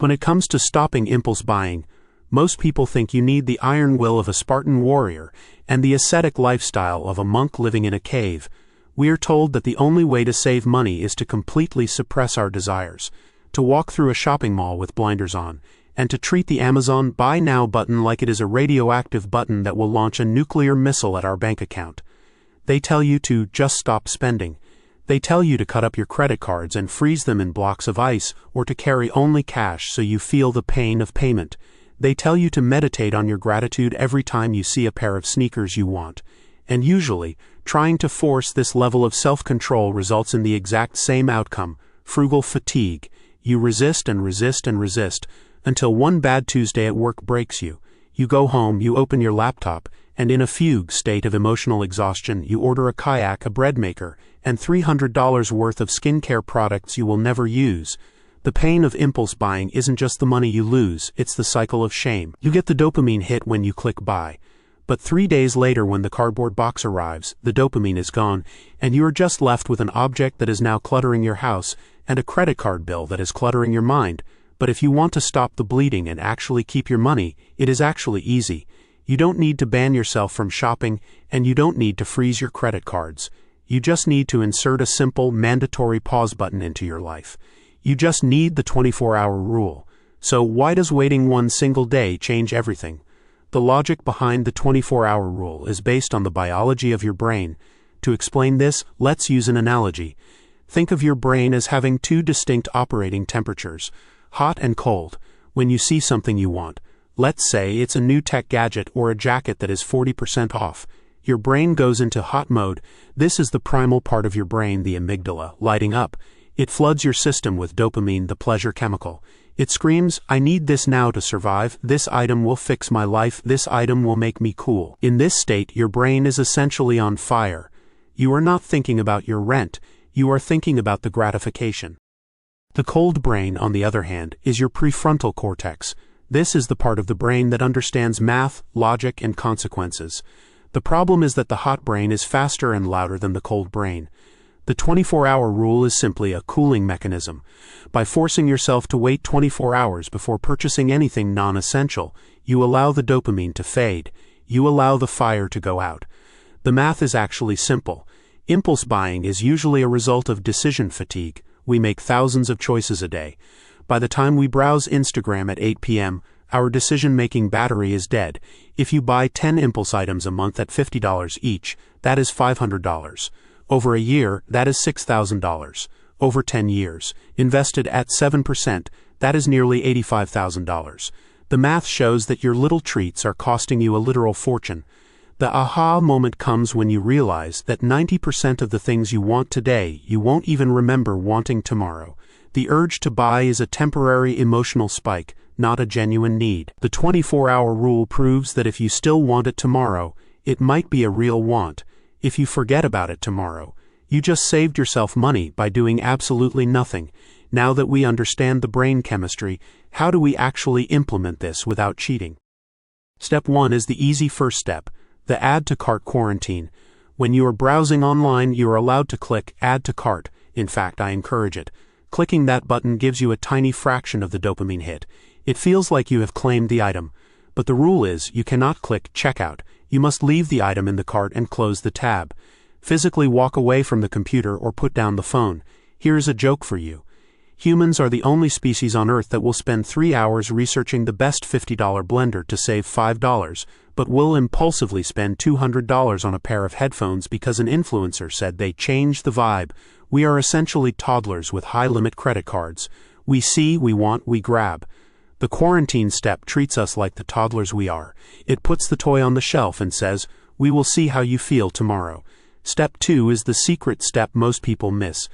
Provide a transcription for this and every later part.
When it comes to stopping impulse buying, most people think you need the iron will of a Spartan warrior and the ascetic lifestyle of a monk living in a cave. We are told that the only way to save money is to completely suppress our desires, to walk through a shopping mall with blinders on, and to treat the Amazon Buy Now button like it is a radioactive button that will launch a nuclear missile at our bank account. They tell you to just stop spending. They tell you to cut up your credit cards and freeze them in blocks of ice, or to carry only cash so you feel the pain of payment. They tell you to meditate on your gratitude every time you see a pair of sneakers you want. And usually, trying to force this level of self-control results in the exact same outcome: frugal fatigue. You resist and resist and resist, until one bad Tuesday at work breaks you. You go home, you open your laptop, and in a fugue state of emotional exhaustion, you order a kayak, a bread maker, and $300 worth of skincare products you will never use. The pain of impulse buying isn't just the money you lose, it's the cycle of shame. You get the dopamine hit when you click buy. But 3 days later, when the cardboard box arrives, the dopamine is gone, and you are just left with an object that is now cluttering your house and a credit card bill that is cluttering your mind. But if you want to stop the bleeding and actually keep your money, it is actually easy. You don't need to ban yourself from shopping, and you don't need to freeze your credit cards. You just need to insert a simple, mandatory pause button into your life. You just need the 24-hour rule. So why does waiting one single day change everything? The logic behind the 24-hour rule is based on the biology of your brain. To explain this, let's use an analogy. Think of your brain as having two distinct operating temperatures, hot and cold. When you see something you want, let's say it's a new tech gadget or a jacket that is 40% off, your brain goes into hot mode. This is the primal part of your brain, the amygdala, lighting up. It floods your system with dopamine, the pleasure chemical. It screams, "I need this now to survive. This item will fix my life. This item will make me cool." In this state, your brain is essentially on fire. You are not thinking about your rent. You are thinking about the gratification. The cold brain, on the other hand, is your prefrontal cortex. This is the part of the brain that understands math, logic, and consequences. The problem is that the hot brain is faster and louder than the cold brain. The 24-hour rule is simply a cooling mechanism. By forcing yourself to wait 24 hours before purchasing anything non-essential, you allow the dopamine to fade. You allow the fire to go out. The math is actually simple. Impulse buying is usually a result of decision fatigue. We make thousands of choices a day. By the time we browse Instagram at 8 p.m., our decision-making battery is dead. If you buy 10 impulse items a month at $50 each, that is $500. Over a year, that is $6,000. Over 10 years, invested at 7%, that is nearly $85,000. The math shows that your little treats are costing you a literal fortune. The aha moment comes when you realize that 90% of the things you want today, you won't even remember wanting tomorrow. The urge to buy is a temporary emotional spike, not a genuine need. The 24-hour rule proves that if you still want it tomorrow, it might be a real want. If you forget about it tomorrow, you just saved yourself money by doing absolutely nothing. Now that we understand the brain chemistry, how do we actually implement this without cheating? Step 1 is the easy first step, the Add to Cart quarantine. When you are browsing online, you are allowed to click Add to Cart. In fact, I encourage it. Clicking that button gives you a tiny fraction of the dopamine hit. It feels like you have claimed the item. But the rule is, you cannot click Checkout. You must leave the item in the cart and close the tab. Physically walk away from the computer or put down the phone. Here is a joke for you. Humans are the only species on Earth that will spend 3 hours researching the best $50 blender to save $5, but will impulsively spend $200 on a pair of headphones because an influencer said they changed the vibe. We are essentially toddlers with high-limit credit cards. We see, we want, we grab. The quarantine step treats us like the toddlers we are. It puts the toy on the shelf and says, "We will see how you feel tomorrow." Step 2 is the secret step most people miss,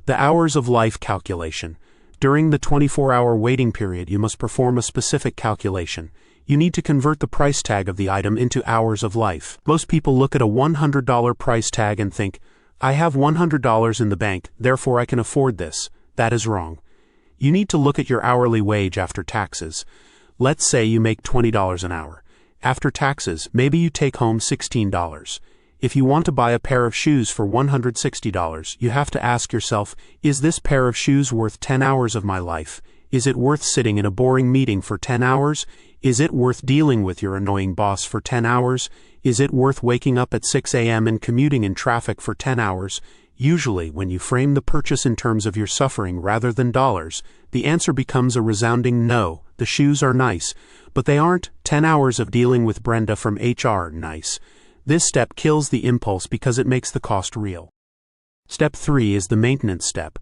the hours of life calculation. During the 24-hour waiting period, you must perform a specific calculation. You need to convert the price tag of the item into hours of life. Most people look at a $100 price tag and think, "I have $100 in the bank, therefore I can afford this." That is wrong. You need to look at your hourly wage after taxes. Let's say you make $20 an hour. After taxes, maybe you take home $16. If you want to buy a pair of shoes for $160, you have to ask yourself, is this pair of shoes worth 10 hours of my life? Is it worth sitting in a boring meeting for 10 hours? Is it worth dealing with your annoying boss for 10 hours? Is it worth waking up at 6 a.m. and commuting in traffic for 10 hours? Usually, when you frame the purchase in terms of your suffering rather than dollars, the answer becomes a resounding no. The shoes are nice, but they aren't 10 hours of dealing with Brenda from HR nice. This step kills the impulse because it makes the cost real. Step 3 is the maintenance step.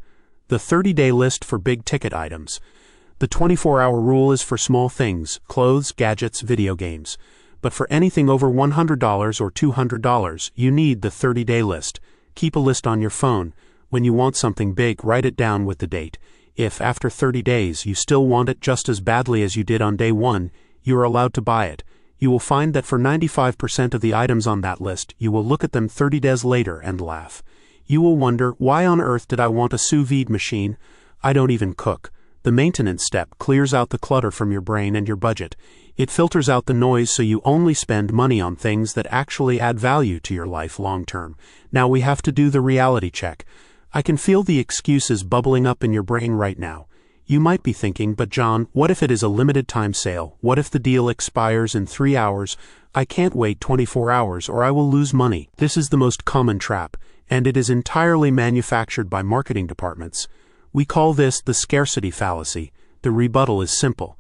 The 30-day list for big-ticket items. The 24-hour rule is for small things, clothes, gadgets, video games. But for anything over $100 or $200, you need the 30-day list. Keep a list on your phone. When you want something big, write it down with the date. If, after 30 days, you still want it just as badly as you did on day 1, you are allowed to buy it. You will find that for 95% of the items on that list, you will look at them 30 days later and laugh. You will wonder, why on earth did I want a sous vide machine? I don't even cook. The maintenance step clears out the clutter from your brain and your budget. It filters out the noise so you only spend money on things that actually add value to your life long term. Now we have to do the reality check. I can feel the excuses bubbling up in your brain right now. You might be thinking, but John, what if it is a limited time sale? What if the deal expires in 3 hours? I can't wait 24 hours or I will lose money. This is the most common trap, and it is entirely manufactured by marketing departments. We call this the scarcity fallacy. The rebuttal is simple.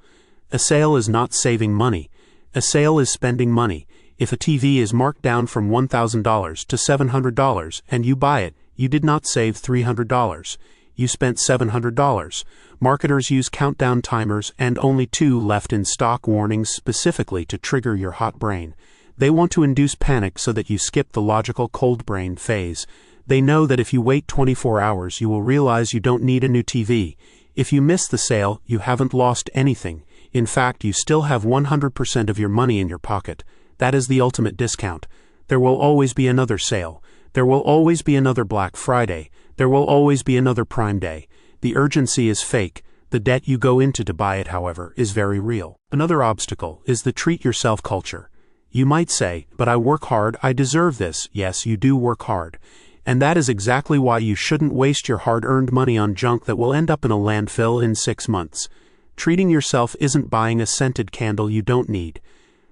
A sale is not saving money. A sale is spending money. If a TV is marked down from $1,000 to $700 and you buy it, you did not save $300. You spent $700. Marketers use countdown timers and only 2 left in stock warnings specifically to trigger your hot brain. They want to induce panic so that you skip the logical cold brain phase. They know that if you wait 24 hours, you will realize you don't need a new TV. If you miss the sale, you haven't lost anything. In fact, you still have 100% of your money in your pocket. That is the ultimate discount. There will always be another sale. There will always be another Black Friday. There will always be another Prime Day. The urgency is fake. The debt you go into to buy it, however, is very real. Another obstacle is the treat yourself culture. You might say, but I work hard, I deserve this. Yes, you do work hard. And that is exactly why you shouldn't waste your hard-earned money on junk that will end up in a landfill in 6 months. Treating yourself isn't buying a scented candle you don't need.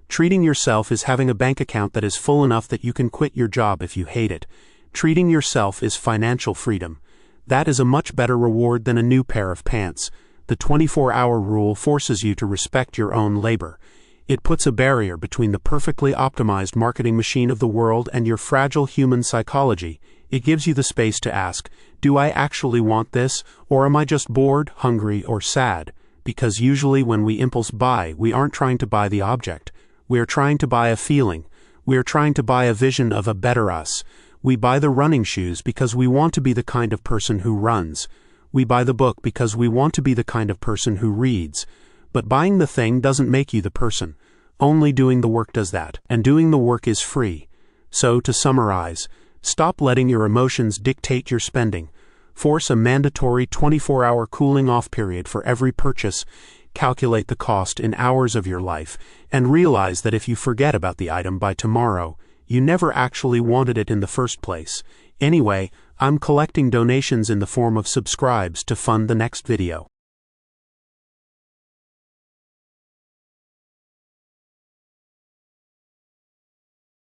Treating yourself is having a bank account that is full enough that you can quit your job if you hate it. Treating yourself is financial freedom. That is a much better reward than a new pair of pants. The 24-hour rule forces you to respect your own labor. It puts a barrier between the perfectly optimized marketing machine of the world and your fragile human psychology. It gives you the space to ask, do I actually want this, or am I just bored, hungry, or sad? Because usually when we impulse buy, we aren't trying to buy the object. We are trying to buy a feeling. We are trying to buy a vision of a better us. We buy the running shoes because we want to be the kind of person who runs. We buy the book because we want to be the kind of person who reads. But buying the thing doesn't make you the person. Only doing the work does that. And doing the work is free. So, to summarize, stop letting your emotions dictate your spending. Force a mandatory 24-hour cooling-off period for every purchase. Calculate the cost in hours of your life, and realize that if you forget about the item by tomorrow, you never actually wanted it in the first place. Anyway, I'm collecting donations in the form of subscribes to fund the next video.